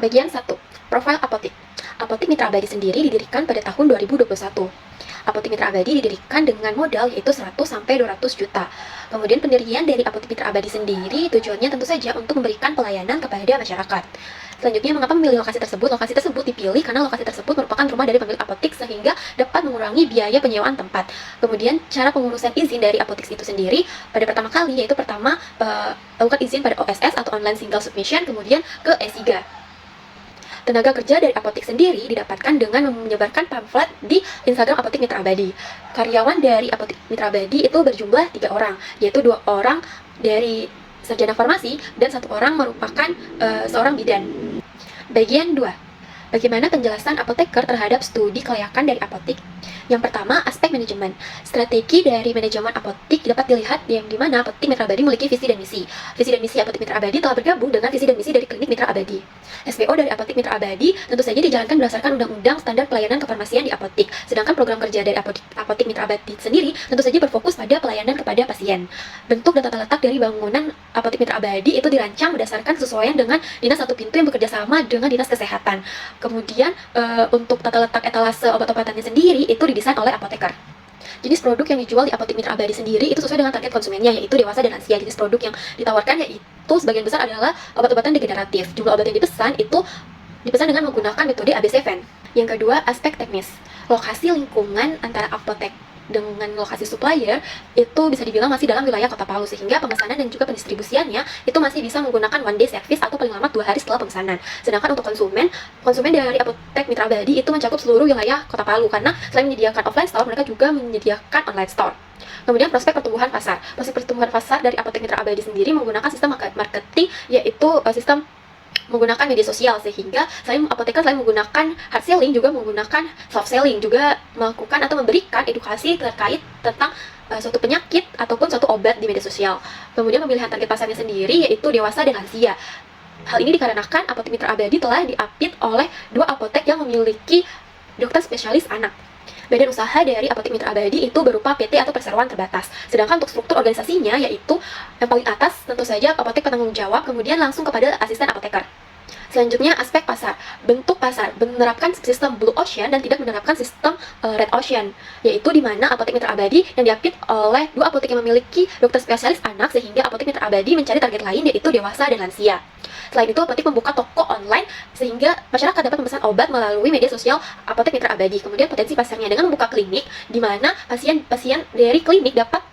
Bagian 1. Profil apotik. Apotik Mitra Abadi sendiri didirikan pada tahun 2021. Apotik Mitra Abadi didirikan dengan modal yaitu 100-200 juta. Kemudian pendirian dari Apotik Mitra Abadi sendiri tujuannya tentu saja untuk memberikan pelayanan kepada masyarakat. Selanjutnya, mengapa memilih lokasi tersebut? Lokasi tersebut dipilih karena lokasi tersebut merupakan rumah dari pemilik apotik sehingga dapat mengurangi biaya penyewaan tempat. Kemudian, cara pengurusan izin dari apotik itu sendiri pada pertama kali yaitu lakukan izin pada OSS atau Online Single Submission, kemudian ke E3. Tenaga kerja dari apotik sendiri didapatkan dengan menyebarkan pamflet di Instagram Apotik Mitra Abadi. Karyawan dari Apotik Mitra Abadi itu berjumlah 3 orang, yaitu 2 orang dari sarjana farmasi dan 1 orang merupakan seorang bidan. Bagian 2. Bagaimana penjelasan apoteker terhadap studi kelayakan dari apotik? Yang pertama, aspek manajemen. Strategi dari manajemen apotik dapat dilihat yang dimana Apotik Mitra Abadi memiliki visi dan misi. Visi dan misi Apotik Mitra Abadi telah bergabung dengan visi dan misi dari Klinik Mitra Abadi. SPO dari Apotik Mitra Abadi tentu saja dijalankan berdasarkan Undang-Undang Standar Pelayanan Kefarmasian di Apotik. Sedangkan program kerja dari Apotik Mitra Abadi sendiri tentu saja berfokus pada pelayanan kepada pasien. Bentuk dan tata letak dari bangunan Apotik Mitra Abadi itu dirancang berdasarkan kesesuaian dengan Dinas Satu Pintu yang bekerja sama dengan Dinas Kesehatan. Kemudian untuk tata letak etalase obat-obatannya sendiri itu didesain oleh apoteker. Jenis produk yang dijual di Apotik Mitra Abadi sendiri itu sesuai dengan target konsumennya, yaitu dewasa dan lansia. Jenis produk yang ditawarkan yaitu sebagian besar adalah obat-obatan degeneratif. Jumlah obat yang dipesan itu dipesan dengan menggunakan metode AB7. Yang kedua, aspek teknis. Lokasi lingkungan antara apotek dengan lokasi supplier itu bisa dibilang masih dalam wilayah Kota Palu, sehingga pemesanan dan juga pendistribusiannya itu masih bisa menggunakan one day service atau paling lama 2 hari setelah pemesanan. Sedangkan untuk konsumen dari Apotek Mitra Abadi itu mencakup seluruh wilayah Kota Palu, karena selain menyediakan offline store, mereka juga menyediakan online store. Kemudian prospek pertumbuhan pasar. Prospek pertumbuhan pasar dari Apotek Mitra Abadi sendiri menggunakan sistem marketing, yaitu sistem menggunakan media sosial, sehingga apoteker selain menggunakan hard selling juga menggunakan soft selling, juga melakukan atau memberikan edukasi terkait tentang suatu penyakit ataupun suatu obat di media sosial. Kemudian pemilihan target pasarnya sendiri yaitu dewasa dan lansia. Hal ini dikarenakan Apotek Mitra Abadi telah diapit oleh 2 apotek yang memiliki dokter spesialis anak. Badan usaha dari Apotek Mitra Abadi itu berupa PT atau perseroan terbatas. Sedangkan untuk struktur organisasinya yaitu yang paling atas tentu saja apotek penanggung jawab, kemudian langsung kepada asisten apoteker. Selanjutnya, aspek pasar. Bentuk pasar menerapkan sistem Blue Ocean dan tidak menerapkan sistem Red Ocean, yaitu di mana Apotek Mitra Abadi yang diapit oleh 2 apotek yang memiliki dokter spesialis anak, sehingga Apotek Mitra Abadi mencari target lain yaitu dewasa dan lansia. Selain itu, apotek membuka toko online sehingga masyarakat dapat memesan obat melalui media sosial Apotek Mitra Abadi. Kemudian potensi pasarnya dengan membuka klinik, di mana pasien-pasien dari klinik dapat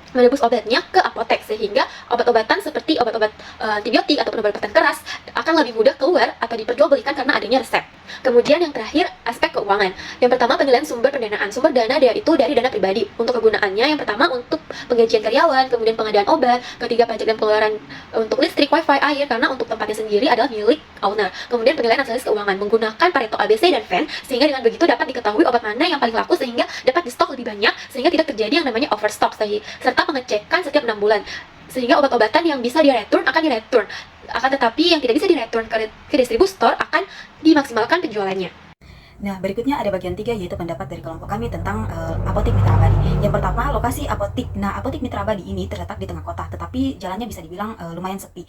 menebus obatnya ke apotek, sehingga obat-obatan seperti obat-obat antibiotik ataupun obat-obatan keras akan lebih mudah keluar atau diperjualbelikan karena adanya resep. Kemudian yang terakhir, aspek keuangan. Yang pertama, penilaian sumber pendanaan. Sumber dana itu dari dana pribadi. Untuk kegunaannya, yang pertama untuk penggajian karyawan, kemudian pengadaan obat, ketiga pajak dan pengeluaran untuk listrik, wifi, air, karena untuk tempatnya sendiri adalah milik owner. Kemudian penilaian analis keuangan menggunakan Pareto ABC dan Venn, sehingga dengan begitu dapat diketahui obat mana yang paling laku sehingga dapat di stok lebih banyak, sehingga tidak terjadi yang namanya overstock, serta pengecekan setiap 6 bulan, sehingga obat-obatan yang bisa di-return akan di-return, akan tetapi yang tidak bisa di-return ke distributor akan dimaksimalkan penjualannya. Nah, berikutnya ada bagian 3 yaitu pendapat dari kelompok kami tentang Apotik Mitra Abadi. Yang pertama, lokasi apotik. Nah, Apotik Mitra Abadi ini terletak di tengah kota, tetapi jalannya bisa dibilang lumayan sepi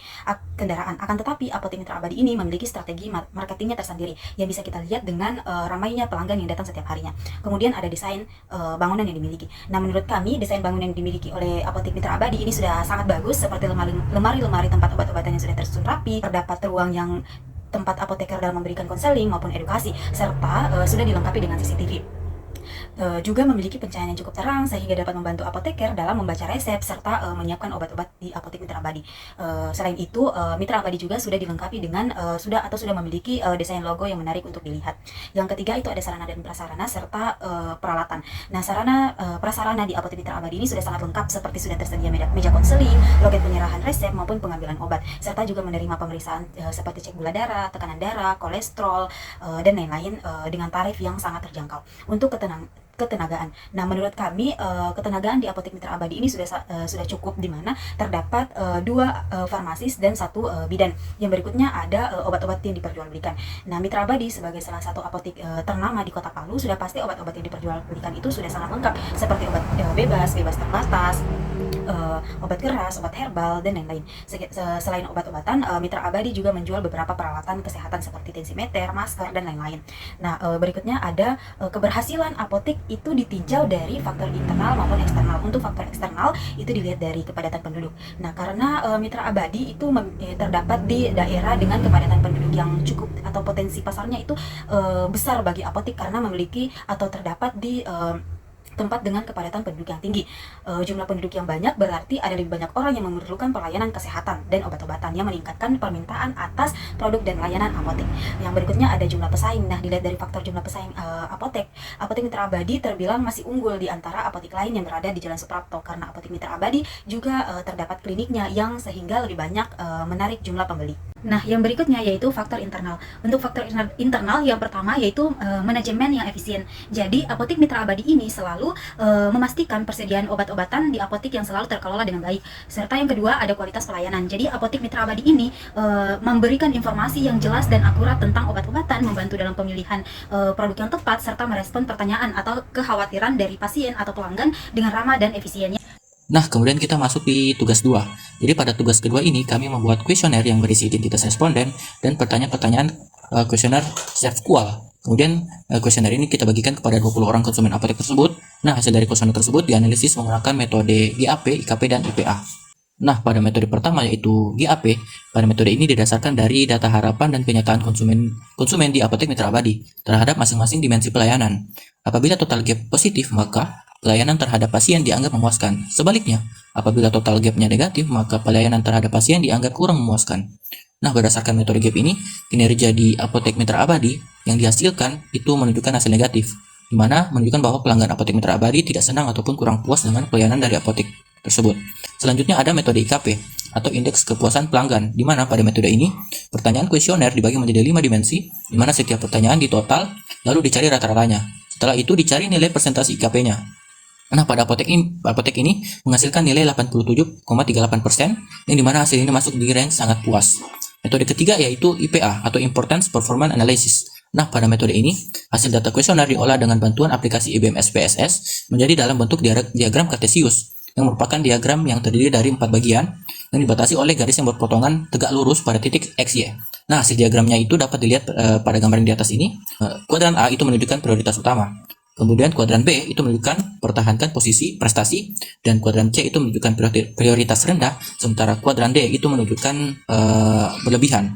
kendaraan. Akan tetapi Apotik Mitra Abadi ini memiliki strategi marketingnya tersendiri yang bisa kita lihat dengan ramainya pelanggan yang datang setiap harinya. Kemudian ada desain bangunan yang dimiliki. Nah, menurut kami desain bangunan yang dimiliki oleh Apotik Mitra Abadi ini sudah sangat bagus, seperti lemari-lemari tempat obat-obatan yang sudah tersusun rapi, terdapat ruang yang tempat apoteker dalam memberikan konseling maupun edukasi, serta sudah dilengkapi dengan CCTV. Juga memiliki pencahayaan yang cukup terang sehingga dapat membantu apoteker dalam membaca resep serta menyiapkan obat-obat di Apotik Mitra Abadi. Selain itu, Mitra Abadi juga sudah dilengkapi dengan sudah memiliki desain logo yang menarik untuk dilihat. Yang ketiga itu ada sarana dan prasarana serta peralatan. Nah, sarana prasarana di Apotik Mitra Abadi ini sudah sangat lengkap, seperti sudah tersedia meja konseling, loket penyerahan resep maupun pengambilan obat, serta juga menerima pemeriksaan seperti cek gula darah, tekanan darah, kolesterol, dan lain-lain dengan tarif yang sangat terjangkau. Untuk ketenagaan. Nah, menurut kami ketenagaan di Apotik Mitra Abadi ini sudah cukup, di mana terdapat dua farmasis dan satu bidan. Yang berikutnya ada obat-obat yang diperjualbelikan. Nah, Mitra Abadi sebagai salah satu apotik ternama di Kota Palu, sudah pasti obat-obat yang diperjualbelikan itu sudah sangat lengkap, seperti obat bebas terbatas, obat keras, obat herbal, dan lain-lain. Selain obat-obatan, Mitra Abadi juga menjual beberapa peralatan kesehatan seperti tensimeter, masker, dan lain-lain. Nah, berikutnya ada keberhasilan apotik itu ditinjau dari faktor internal maupun eksternal. Untuk faktor eksternal itu dilihat dari kepadatan penduduk. Nah, karena Mitra Abadi itu terdapat di daerah dengan kepadatan penduduk yang cukup, atau potensi pasarnya itu besar bagi apotik, karena memiliki atau terdapat di tempat dengan kepadatan penduduk yang tinggi. Jumlah penduduk yang banyak berarti ada lebih banyak orang yang memerlukan pelayanan kesehatan dan obat-obatan, yang meningkatkan permintaan atas produk dan layanan apotek. Yang berikutnya ada jumlah pesaing. Nah, dilihat dari faktor jumlah pesaing Apotek Mitra Abadi terbilang masih unggul di antara apotek lain yang berada di Jalan Suprapto, karena Apotek Mitra Abadi juga terdapat kliniknya, yang sehingga lebih banyak menarik jumlah pembeli. Nah, yang berikutnya yaitu faktor internal. Untuk faktor internal yang pertama yaitu manajemen yang efisien. Jadi, Apotek Mitra Abadi ini selalu memastikan persediaan obat-obatan di apotek yang selalu terkelola dengan baik. Serta yang kedua ada kualitas pelayanan. Jadi, Apotek Mitra Abadi ini memberikan informasi yang jelas dan akurat tentang obat-obatan, membantu dalam pemilihan produk yang tepat, serta merespon pertanyaan atau kekhawatiran dari pasien atau pelanggan dengan ramah dan efisiennya. Nah, kemudian kita masuk di tugas 2. Jadi pada tugas kedua ini kami membuat kuesioner yang berisi identitas responden dan pertanyaan-pertanyaan kuesioner self-qual. Kemudian kuesioner ini kita bagikan kepada 20 orang konsumen apotek tersebut. Nah, hasil dari kuesioner tersebut dianalisis menggunakan metode GAP, IKP, dan IPA. Nah, pada metode pertama yaitu GAP, pada metode ini didasarkan dari data harapan dan kenyataan konsumen di Apotek Mitra Abadi terhadap masing-masing dimensi pelayanan. Apabila total gap positif, maka pelayanan terhadap pasien dianggap memuaskan. Sebaliknya, apabila total gapnya negatif, maka pelayanan terhadap pasien dianggap kurang memuaskan. Nah, berdasarkan metode gap ini, kinerja di Apotek Mitra Abadi yang dihasilkan itu menunjukkan hasil negatif, di mana menunjukkan bahwa pelanggan Apotek Mitra Abadi tidak senang ataupun kurang puas dengan pelayanan dari apotek tersebut. Selanjutnya ada metode IKP atau indeks kepuasan pelanggan, di mana pada metode ini pertanyaan kuesioner dibagi menjadi 5 dimensi, di mana setiap pertanyaan ditotal lalu dicari rata-ratanya. Setelah itu dicari nilai persentase IKP-nya. Nah, pada apotek ini menghasilkan nilai 87,38%, yang dimana hasil ini masuk di range sangat puas. Metode ketiga yaitu IPA atau Importance Performance Analysis. Nah, pada metode ini, hasil data kuesioner diolah dengan bantuan aplikasi IBM SPSS menjadi dalam bentuk diagram kartesius, yang merupakan diagram yang terdiri dari 4 bagian yang dibatasi oleh garis yang berpotongan tegak lurus pada titik XY. Nah, hasil diagramnya itu dapat dilihat pada gambar di atas ini. Kuadran A itu menunjukkan prioritas utama. Kemudian kuadran B itu menunjukkan pertahankan posisi prestasi, dan kuadran C itu menunjukkan prioritas rendah, sementara kuadran D itu menunjukkan berlebihan.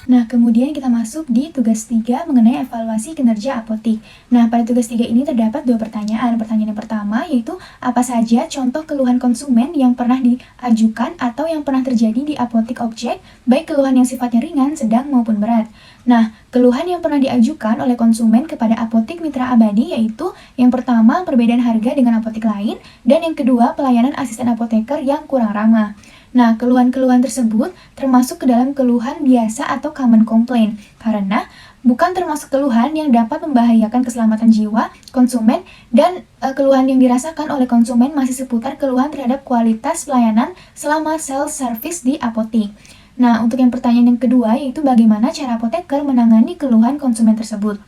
Nah, kemudian kita masuk di tugas 3 mengenai evaluasi kinerja apotik. Nah, pada tugas 3 ini terdapat 2 pertanyaan. Pertanyaan yang pertama yaitu apa saja contoh keluhan konsumen yang pernah diajukan atau yang pernah terjadi di apotik objek, baik keluhan yang sifatnya ringan, sedang maupun berat. Nah, keluhan yang pernah diajukan oleh konsumen kepada Apotek Mitra Abadi yaitu yang pertama perbedaan harga dengan apotek lain, dan yang kedua pelayanan asisten apoteker yang kurang ramah. Nah, keluhan-keluhan tersebut termasuk ke dalam keluhan biasa atau common complaint, karena bukan termasuk keluhan yang dapat membahayakan keselamatan jiwa konsumen, dan keluhan yang dirasakan oleh konsumen masih seputar keluhan terhadap kualitas pelayanan selama self-service di apotek. Nah, untuk yang pertanyaan yang kedua yaitu bagaimana cara apoteker menangani keluhan konsumen tersebut.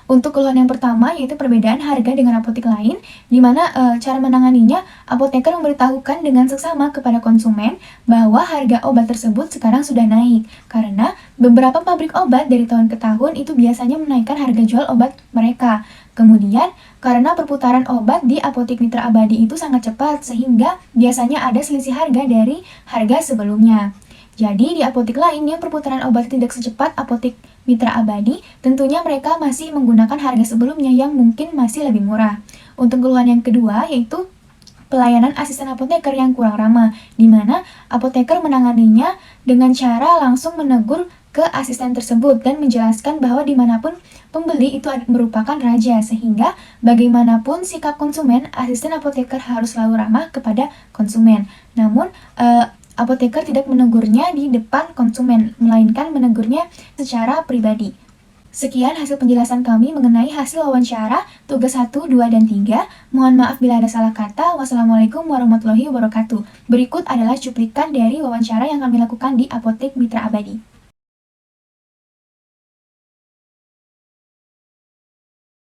Untuk keluhan yang pertama yaitu perbedaan harga dengan apotek lain, di mana cara menanganinya, apoteker memberitahukan dengan seksama kepada konsumen bahwa harga obat tersebut sekarang sudah naik, karena beberapa pabrik obat dari tahun ke tahun itu biasanya menaikkan harga jual obat mereka. Kemudian, karena perputaran obat di Apotek Mitra Abadi itu sangat cepat, sehingga biasanya ada selisih harga dari harga sebelumnya. Jadi, di apotek lain yang perputaran obat tidak secepat Apotek Mitra Abadi, tentunya mereka masih menggunakan harga sebelumnya yang mungkin masih lebih murah. Untuk keluhan yang kedua yaitu pelayanan asisten apoteker yang kurang ramah, di mana apoteker menanganinya dengan cara langsung menegur ke asisten tersebut dan menjelaskan bahwa dimanapun pembeli itu merupakan raja, sehingga bagaimanapun sikap konsumen, asisten apoteker harus selalu ramah kepada konsumen. Namun, apoteker tidak menegurnya di depan konsumen, melainkan menegurnya secara pribadi. Sekian hasil penjelasan kami mengenai hasil wawancara tugas 1, 2, dan 3. Mohon maaf bila ada salah kata. Wassalamualaikum warahmatullahi wabarakatuh. Berikut adalah cuplikan dari wawancara yang kami lakukan di Apotik Mitra Abadi.